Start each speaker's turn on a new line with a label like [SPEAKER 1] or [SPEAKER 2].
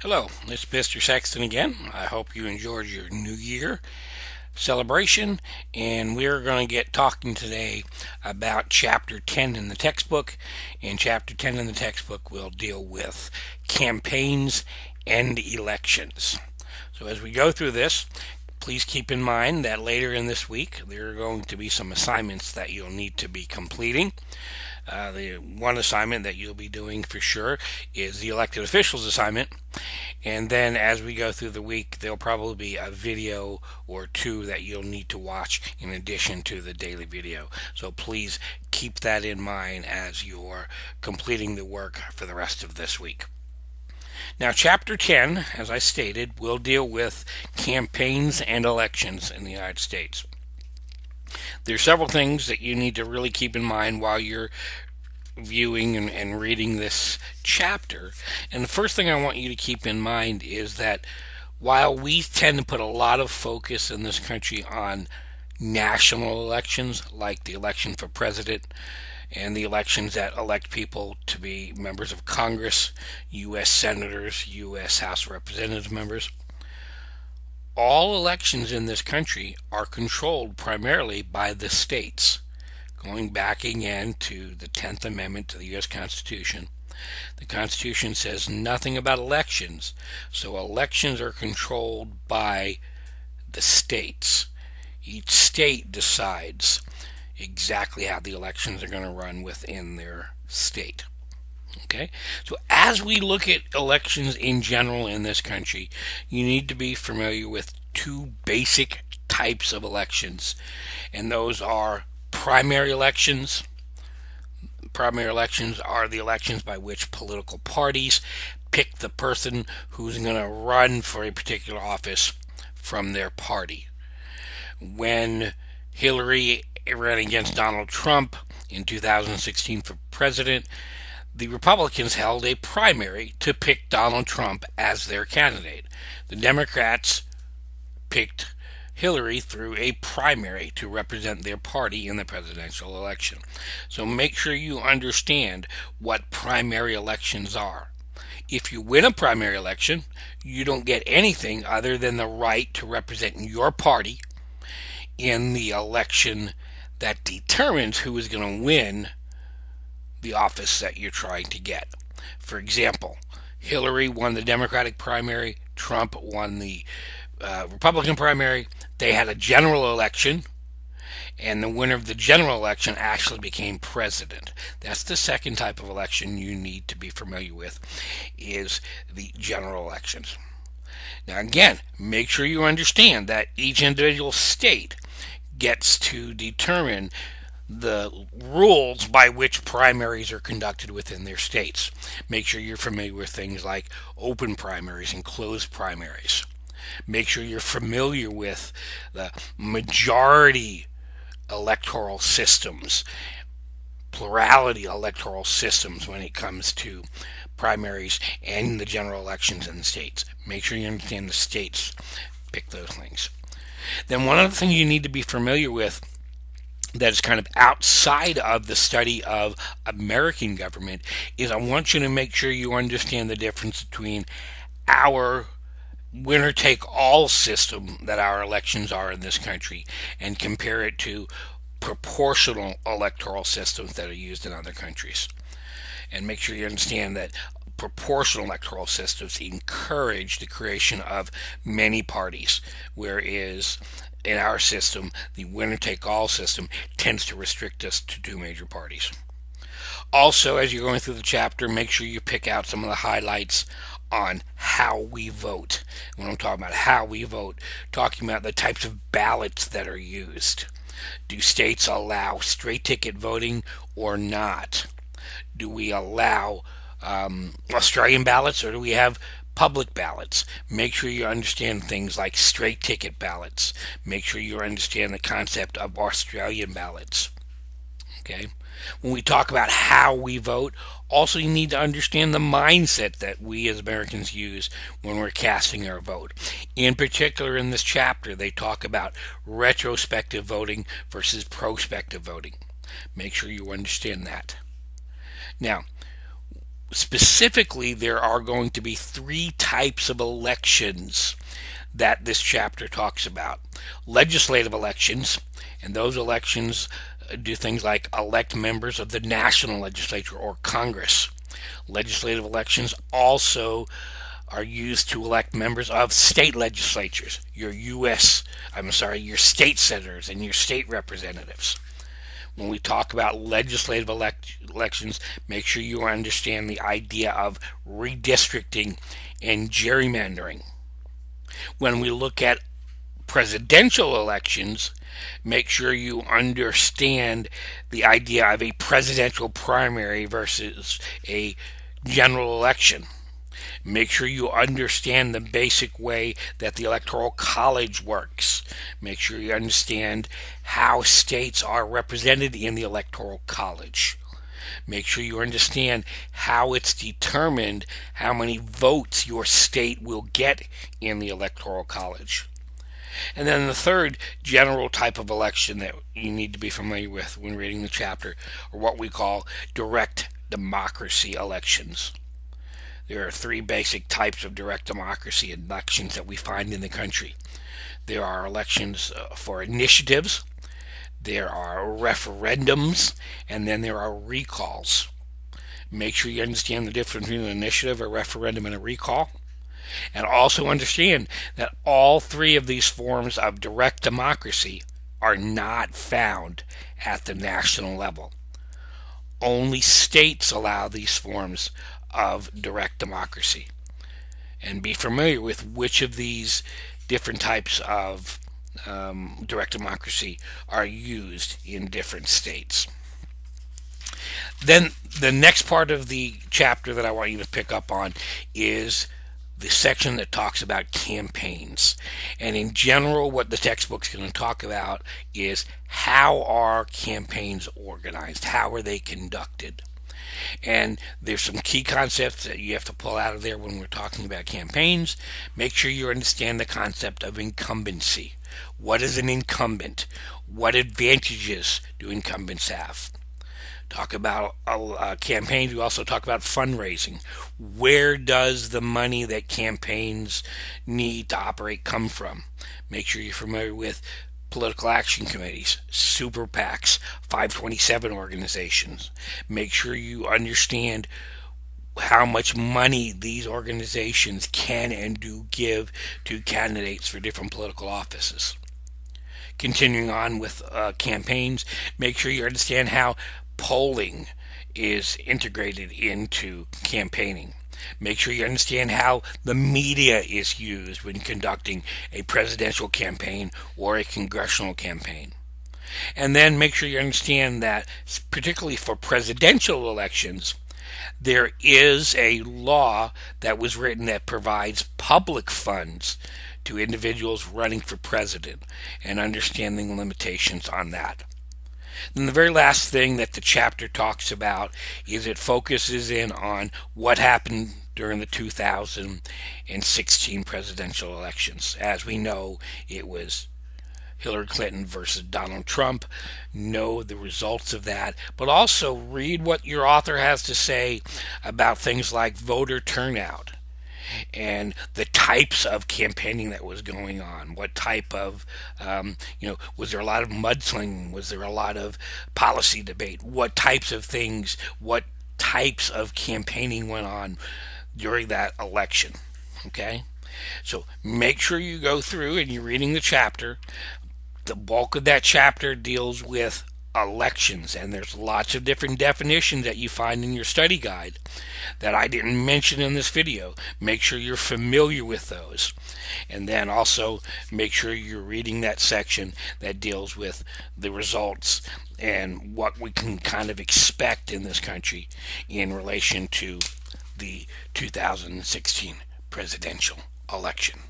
[SPEAKER 1] Hello, it's Mr. Sexton again. I hope you enjoyed your New Year celebration, and we're going to get talking today about Chapter 10 in the textbook. And Chapter 10 in the textbook will deal with campaigns and elections. So as we go through this, please keep in mind that later in this week there are going to be some assignments that you'll need to be completing. The one assignment that you'll be doing for sure is the elected officials assignment. And then as we go through the week, there'll probably be a video or two that you'll need to watch in addition to the daily video. So please keep that in mind as you're completing the work for the rest of this week. Now, Chapter 10, as I stated, will deal with campaigns and elections in the United States. There's several things that you need to really keep in mind while you're viewing and reading this chapter. And the first thing I want you to keep in mind is that while we tend to put a lot of focus in this country on national elections, like the election for president and the elections that elect people to be members of Congress, U.S. senators, U.S. House of Representative members, all elections in this country are controlled primarily by the states. Going back again to the 10th Amendment to the U.S. Constitution, the Constitution says nothing about elections, so elections are controlled by the states. Each state decides exactly how the elections are going to run within their state. Okay, so as we look at elections in general in this country, you need to be familiar with two basic types of elections, and those are primary elections. Primary elections are the elections by which political parties pick the person who's going to run for a particular office from their party. When Hillary ran against Donald Trump in 2016 for president, the Republicans held a primary to pick Donald Trump as their candidate. The Democrats picked Hillary through a primary to represent their party in the presidential election. So make sure you understand what primary elections are. If you win a primary election, you don't get anything other than the right to represent your party in the election that determines who is going to win the office that you're trying to get. For example, Hillary won the Democratic primary, Trump won the Republican primary. They had a general election, and the winner of the general election actually became president. That's the second type of election you need to be familiar with, is the general elections. Now again, make sure you understand that each individual state gets to determine the rules by which primaries are conducted within their states. Make sure you're familiar with things like open primaries and closed primaries. Make sure you're familiar with the majority electoral systems, plurality electoral systems when it comes to primaries and the general elections in the states. Make sure you understand the states pick those things. Then one other thing you need to be familiar with that is kind of outside of the study of American government is I want you to make sure you understand the difference between our winner take all system that our elections are in this country and compare it to proportional electoral systems that are used in other countries. And make sure you understand that proportional electoral systems encourage the creation of many parties, whereas in our system, the winner take all system tends to restrict us to two major parties. Also, as you're going through the chapter, make sure you pick out some of the highlights on how we vote. When I'm talking about how we vote, talking about the types of ballots that are used. Do states allow straight ticket voting or not? Do we allow Australian ballots or do we have public ballots? Make sure you understand things like straight ticket ballots. Make sure you understand the concept of Australian ballots. Okay? When we talk about how we vote, also you need to understand the mindset that we as Americans use when we're casting our vote. In particular, in this chapter, they talk about retrospective voting versus prospective voting. Make sure you understand that. Now, Specifically, there are going to be three types of elections that this chapter talks about. Legislative elections, and those elections do things like elect members of the national legislature or Congress. Legislative elections also are used to elect members of state legislatures, your state senators and your state representatives. When we talk about legislative elections, make sure you understand the idea of redistricting and gerrymandering. When we look at presidential elections, make sure you understand the idea of a presidential primary versus a general election. Make sure you understand the basic way that the Electoral College works. Make sure you understand how states are represented in the Electoral College. Make sure you understand how it's determined how many votes your state will get in the Electoral College. And then the third general type of election that you need to be familiar with when reading the chapter are what we call direct democracy elections. There are three basic types of direct democracy elections that we find in the country. There are elections for initiatives, there are referendums, and then there are recalls. Make sure you understand the difference between an initiative, a referendum, and a recall. And also understand that all three of these forms of direct democracy are not found at the national level. Only states allow these forms of direct democracy. And be familiar with which of these different types of direct democracy are used in different states. Then the next part of the chapter that I want you to pick up on is the section that talks about campaigns. And in general, what the textbook's going to talk about is how are campaigns organized? How are they conducted? And there's some key concepts that you have to pull out of there when we're talking about campaigns. Make sure you understand the concept of incumbency. What is an incumbent? What advantages do incumbents have? Talk about campaigns. We also talk about fundraising. Where does the money that campaigns need to operate come from? Make sure you're familiar with political action committees, super PACs, 527 organizations. Make sure you understand how much money these organizations can and do give to candidates for different political offices. Continuing on with campaigns, make sure you understand how polling is integrated into campaigning. Make sure you understand how the media is used when conducting a presidential campaign or a congressional campaign. And then make sure you understand that, particularly for presidential elections, there is a law that was written that provides public funds to individuals running for president and understanding limitations on that. Then the very last thing that the chapter talks about is it focuses in on what happened during the 2016 presidential elections. As we know, it was Hillary Clinton versus Donald Trump. Know the results of that, but also read what your author has to say about things like voter turnout and the types of campaigning that was going on. What type of, was there a lot of mudslinging? Was there a lot of policy debate? What types of things, what types of campaigning went on during that election? Okay? So make sure you go through and you're reading the chapter. The bulk of that chapter deals with elections, and there's lots of different definitions that you find in your study guide that I didn't mention in this video. Make sure you're familiar with those, and then also make sure you're reading that section that deals with the results and what we can kind of expect in this country in relation to the 2016 presidential election.